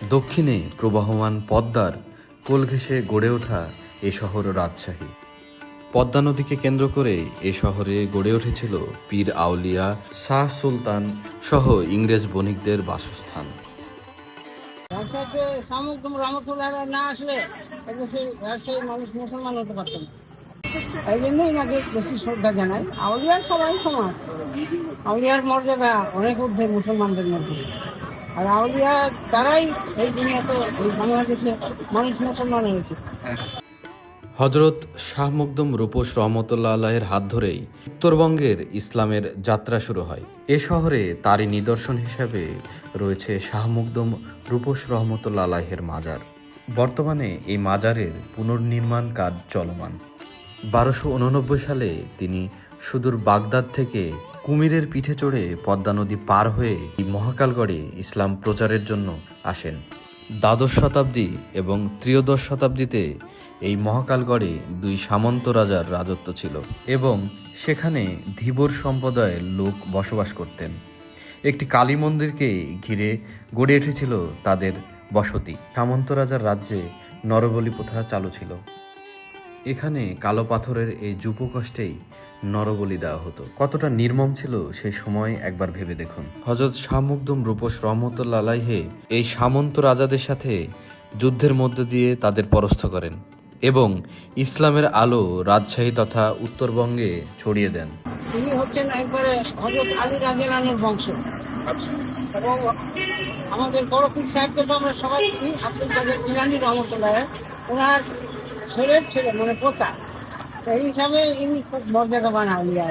দক্ষিণে প্রবাহমান পদ্মার কোল ঘেঁষে গড়ে ওঠা এ শহর রাজশাহী। পদ্মা নদীকে কেন্দ্র করে এ শহরে গড়ে উঠেছিল পীর আউলিয়া, শাহ সুলতান সহ ইংরেজ বণিকদের বাসস্থান। রাজশাহীতে শামুকদম রহমতুল্লাহ না আসলে রাজশাহীর মানুষ মুসলমান হতে পারতেন না। এই জন্যই ওনাকে বেশি শ্রদ্ধা জানাই। আউলিয়ার সবাই সমান, আউলিয়ার মর্যাদা অনেক ঊর্ধ্বে মুসলমানদের মধ্যে। আর আউলিয়া তারাই এই দুনিয়াতে এই বাংলাদেশে মানুষ মুসলমান হয়েছে। হজরত শাহ মখদুম রূপোশ রহমতুল্লাহ আলাহের হাত ধরেই উত্তরবঙ্গের ইসলামের যাত্রা শুরু হয়। এ শহরে তারই নিদর্শন হিসাবে রয়েছে শাহ মখদুম রূপোশ রহমতুল্লাহ আলাহের মাজার। বর্তমানে এই মাজারের পুনর্নির্মাণ কাজ চলমান। 1289 সালে তিনি সুদূর বাগদাদ থেকে কুমিরের পিঠে চড়ে পদ্মা নদী পার হয়ে এই মহাকালগড়ে ইসলাম প্রচারের জন্য আসেন। দ্বাদশ শতাব্দী এবং ত্রয়োদশ শতাব্দীতে এই মহাকালগড়ে দুই সামন্ত রাজার রাজত্ব ছিল এবং সেখানে ধীবর সম্প্রদায়ের লোক বসবাস করতেন। একটি কালী মন্দিরকে ঘিরে গড়ে উঠেছিল তাদের বসতি। সামন্ত রাজার রাজ্যে নরবলি প্রথা চালু ছিল। এখানে কালো পাথরের এই যূপকষ্টেই নরবলি দেওয়া হতো। কতটা নির্মম ছিল সেই সময় একবার ভেবে দেখুন। হযরত শাহ মখদুম রূপোশ রহমতুল্লাহ আলাইহি এই সামন্ত রাজাদের সাথে যুদ্ধের মধ্য দিয়ে তাদের পরাস্ত করেন এবং ইসলামের আলো রাজশাহী তথা উত্তরবঙ্গে ছড়িয়ে দেন। তিনি হচ্ছেন একবারে হযরত আলী রাদিয়াল্লাহুর বংশ। এবং আমাদের বড় পীর সাহেবকে তো আমরা সবাই চিনি, আব্দুল কাদের জিলানী রহমতুল্লাহ, ওনার ছেলের ছেলে মানে পোতা। এই হিসাবে ইনি খুব মর্যাদাবান আউলিয়া।